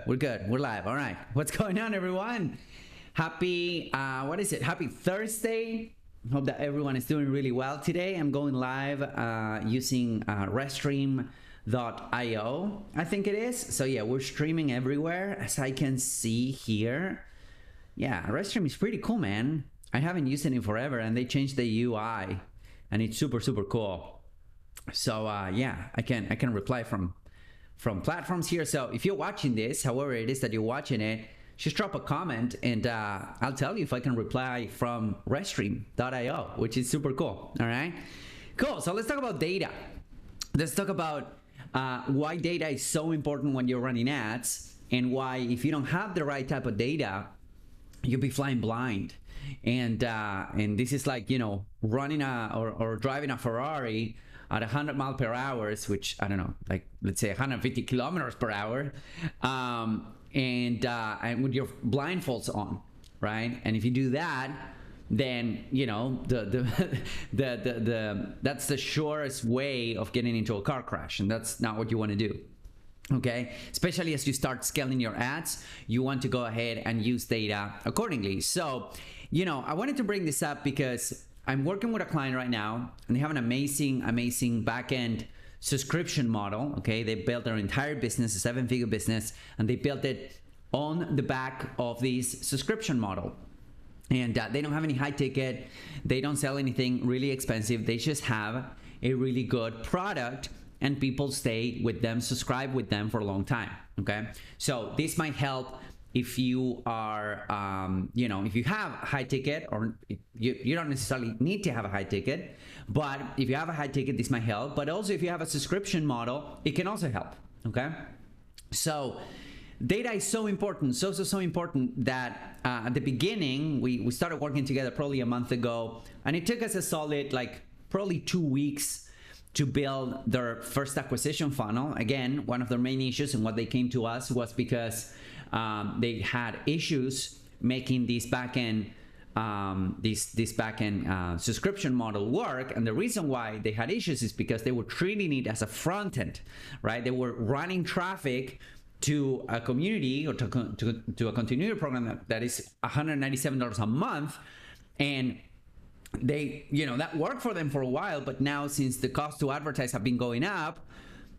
We're good. We're live. All right. What's going on, everyone? Happy, what is it? Happy Thursday. Hope that everyone is doing really well today. I'm going live using Restream.io, I think it is. So yeah, we're streaming everywhere, as I can see here. Yeah, Restream is pretty cool, man. I haven't used it in forever, and they changed the UI, and it's super, super cool. So yeah, I can reply from platforms here. So if you're watching this, however it is that you're watching it, just drop a comment and I'll tell you if I can reply from Restream.io, which is super cool. All right, cool. So let's talk about data. Let's talk about why data is so important when you're running ads, and why if you don't have the right type of data, you'll be flying blind. And this is like, you know, running or driving a Ferrari at 100 miles per hour, which I don't know, like let's say 150 kilometers per hour, and with your blindfolds on, right? And if you do that, then you know that's the surest way of getting into a car crash, and that's not what you want to do. Okay, especially as you start scaling your ads, you want to go ahead and use data accordingly. So, you know, I wanted to bring this up because I'm working with a client right now, and they have an amazing back-end subscription model. Okay, they built their entire business, a 7-figure business, and they built it on the back of this subscription model. And they don't have any high ticket, they don't sell anything really expensive, they just have a really good product, and people stay with them, subscribe with them for a long time. Okay, so this might help if you are, you know, if you have a high ticket, or you don't necessarily need to have a high ticket, but if you have a high ticket, this might help. But also if you have a subscription model, it can also help. Okay, so data is so important, so important that at the beginning we started working together probably a month ago, and it took us a solid like probably 2 weeks to build their first acquisition funnel. Again, one of their main issues and what they came to us was because they had issues making this backend subscription model work. And the reason why they had issues is because they were treating it as a front end, right? They were running traffic to a community or to a continuity program that is $197 a month, and they, you know, that worked for them for a while, but now since the cost to advertise have been going up,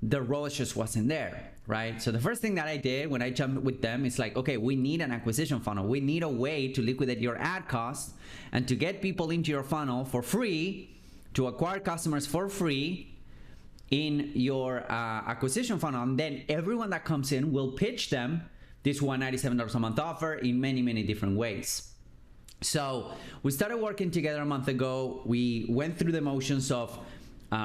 the ROAS just wasn't there, right? So the first thing that I did when I jumped with them is like, okay, we need an acquisition funnel. We need a way to liquidate your ad costs and to get people into your funnel for free, to acquire customers for free in your acquisition funnel. And then everyone that comes in will pitch them this $197 a month offer in many different ways. So we started working together a month ago. We went through the motions of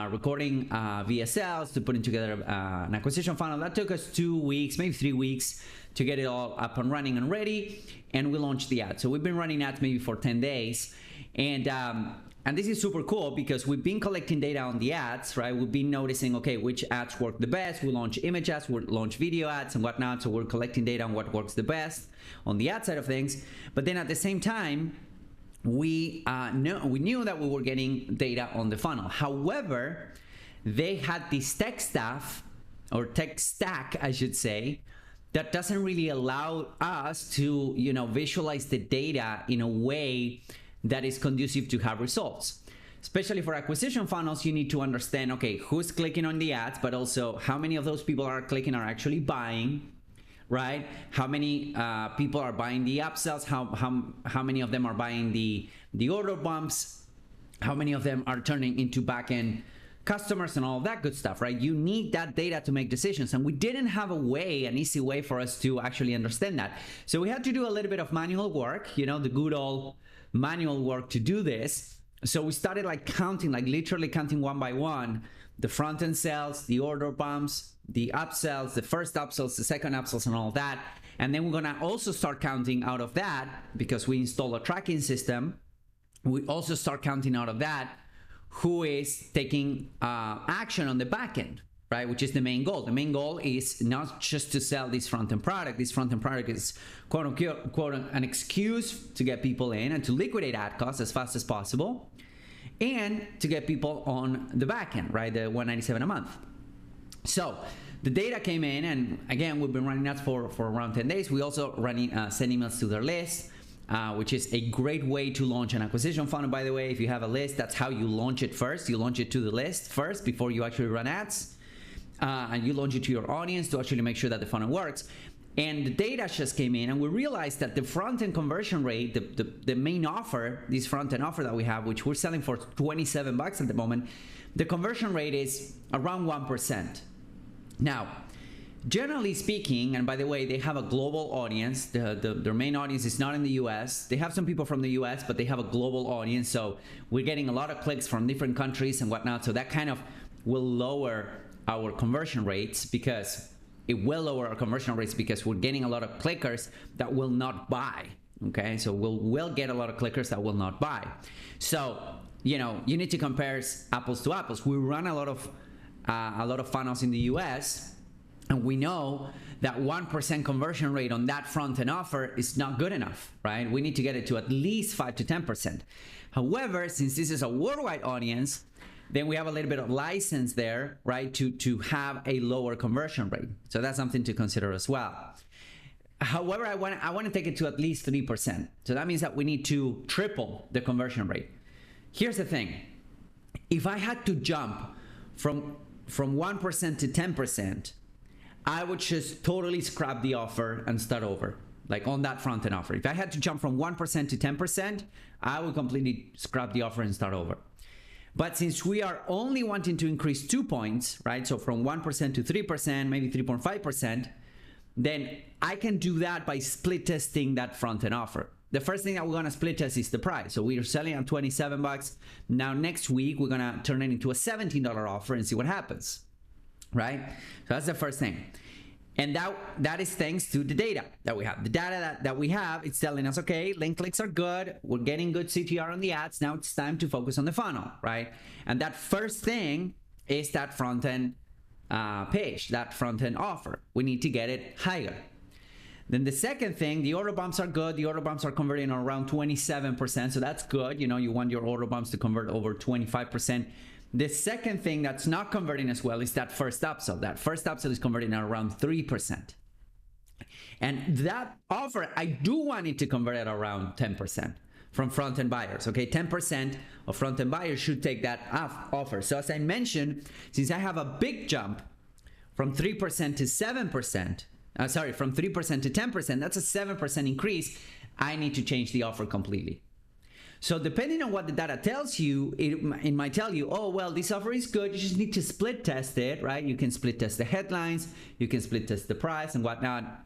recording VSLs to putting together an acquisition funnel. That took us 2 weeks, maybe 3 weeks to get it all up and running and ready, and we launched the ad. So we've been running ads maybe for 10 days, and this is super cool because we've been collecting data on the ads, right? We've been noticing, okay, which ads work the best. We launch image ads, we launch video ads and whatnot. So we're collecting data on what works the best on the ad side of things. But then at the same time, we knew that we were getting data on the funnel. However, they had this tech staff, or tech stack, I should say, that doesn't really allow us to, you know, visualize the data in a way that is conducive to have results. Especially for acquisition funnels, you need to understand, okay, who's clicking on the ads, but also how many of those people are clicking are actually buying, right? How many people are buying the upsells? How many of them are buying the order bumps? How many of them are turning into backend customers and all that good stuff, right? You need that data to make decisions, and we didn't have an easy way for us to actually understand that. So we had to do a little bit of manual work, you know, the good old manual work to do this. So we started like counting, like literally counting one by one, the front end sales, the order bumps, the upsells, the first upsells, the second upsells, and all that. And then we're gonna also start counting out of that, because we install a tracking system. We also start counting out of that who is taking action on the back end, right? Which is the main goal. The main goal is not just to sell this front-end product. This front-end product is quote unquote an excuse to get people in and to liquidate ad costs as fast as possible, and to get people on the back end, right? The $197 a month. So the data came in, and again, we've been running ads for around 10 days. We also running send emails to their list, which is a great way to launch an acquisition funnel. By the way, if you have a list, that's how you launch it first. You launch it to the list first before you actually run ads, and you launch it to your audience to actually make sure that the funnel works. And the data just came in, and we realized that the front-end conversion rate, the main offer, this front-end offer that we have, which we're selling for $27 at the moment, the conversion rate is around 1%. Now, generally speaking, and by the way, they have a global audience. Their main audience is not in the US. They have some people from the US, but they have a global audience. So we're getting a lot of clicks from different countries and whatnot. So that kind of will lower our conversion rates, because it will lower our conversion rates because we're getting a lot of clickers that will not buy. Okay, so we'll get a lot of clickers that will not buy. So, you know, you need to compare apples to apples. We run a lot of funnels in the US, and we know that 1% conversion rate on that front-end offer is not good enough, right? We need to get it to at least 5 to 10%. However, since this is a worldwide audience, then we have a little bit of license there, right, to have a lower conversion rate. So that's something to consider as well. However, I want to take it to at least 3%. So that means that we need to triple the conversion rate. Here's the thing. If I had to jump from 1% to 10%, I would just totally scrap the offer and start over, like on that front-end offer. If I had to jump from 1% to 10%, I would completely scrap the offer and start over. But since we are only wanting to increase 2 points, right? So from 1% to 3%, maybe 3.5%, then I can do that by split testing that front-end offer. The first thing that we're gonna split test is the price. So we are selling at $27. Now next week, we're gonna turn it into a $17 offer and see what happens, right? So that's the first thing. And that is thanks to the data that we have. The data that we have, it's telling us, okay, link clicks are good. We're getting good CTR on the ads. Now it's time to focus on the funnel, right? And that first thing is that front-end page, that front-end offer. We need to get it higher. Then the second thing, the order bumps are good. The order bumps are converting around 27%. So that's good. You know, you want your order bumps to convert over 25%. The second thing that's not converting as well is that first upsell. That first upsell is converting at around 3%. And that offer, I do want it to convert at around 10% from front-end buyers, okay? 10% of front-end buyers should take that offer. So as I mentioned, since I have a big jump from 3% to 7%, from 3% to 10%, that's a 7% increase, I need to change the offer completely. So depending on what the data tells you, it might tell you, oh, well, this offer is good. You just need to split test it, right? You can split test the headlines. You can split test the price and whatnot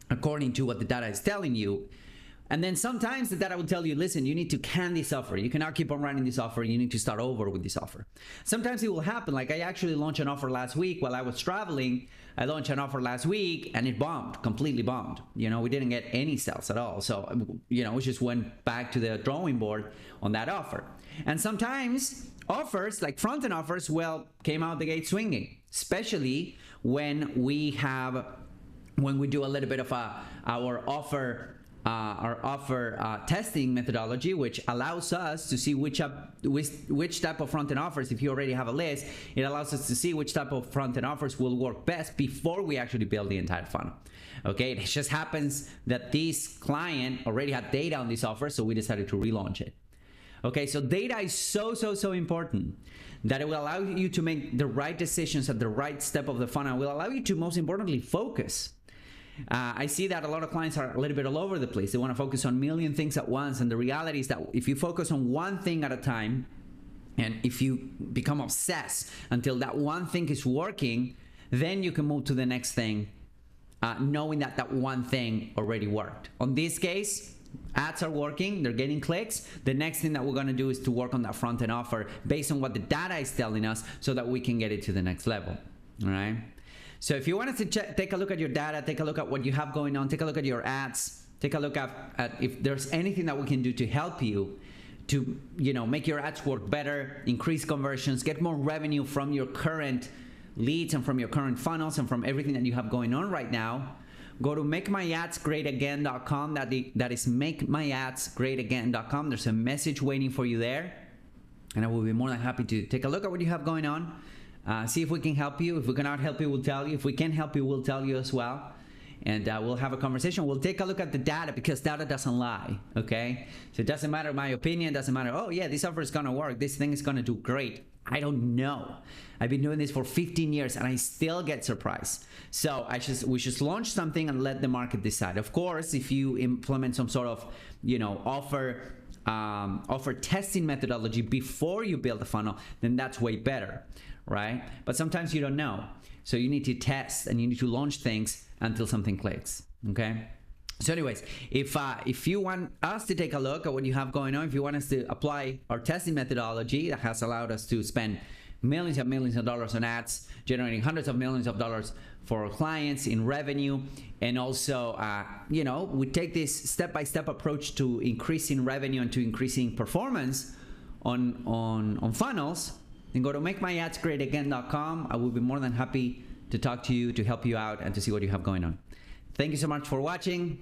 according to what the data is telling you. And then sometimes the data will tell you, listen, you need to can this offer. You cannot keep on running this offer. You need to start over with this offer. Sometimes it will happen. Like I actually launched an offer last week while I was traveling. I launched an offer last week and it bombed, completely bombed. You know, we didn't get any sales at all. So, you know, we just went back to the drawing board on that offer. And sometimes offers like front-end offers, well, came out the gate swinging, especially when we do a little bit of our offer testing methodology, which allows us to see which type of front-end offers, if you already have a list, it allows us to see which type of front-end offers will work best before we actually build the entire funnel. Okay, it just happens that this client already had data on this offer, so we decided to relaunch it. Okay, so data is so important that it will allow you to make the right decisions at the right step of the funnel. It will allow you to, most importantly, focus. I see that a lot of clients are a little bit all over the place. They want to focus on a million things at once. And the reality is that if you focus on one thing at a time, and if you become obsessed until that one thing is working, then you can move to the next thing, knowing that that one thing already worked. On this case, ads are working, they're getting clicks. The next thing that we're going to do is to work on that front-end offer based on what the data is telling us so that we can get it to the next level. All right. So if you wanted to take a look at your data, take a look at what you have going on, take a look at your ads, take a look at if there's anything that we can do to help you to, you know, make your ads work better, increase conversions, get more revenue from your current leads and from your current funnels and from everything that you have going on right now, go to makemyadsgreatagain.com. That is makemyadsgreatagain.com. There's a message waiting for you there. And I will be more than happy to take a look at what you have going on. See if we can help you. If we cannot help you, we'll tell you. If we can help you, we'll tell you as well. And we'll have a conversation. We'll take a look at the data, because data doesn't lie, okay? So it doesn't matter my opinion, doesn't matter, oh yeah, this offer is gonna work, this thing is gonna do great. I don't know. I've been doing this for 15 years and I still get surprised. So we should launch something and let the market decide. Of course, if you implement some sort of, offer testing methodology before you build a funnel, then that's way better, right? But sometimes you don't know. So you need to test and you need to launch things until something clicks, okay? So anyways, if you want us to take a look at what you have going on, if you want us to apply our testing methodology that has allowed us to spend millions and millions of dollars on ads, generating hundreds of millions of dollars for our clients in revenue, and also, we take this step-by-step approach to increasing revenue and to increasing performance on funnels, then go to makemyadsgreatagain.com. I will be more than happy to talk to you, to help you out, and to see what you have going on. Thank you so much for watching.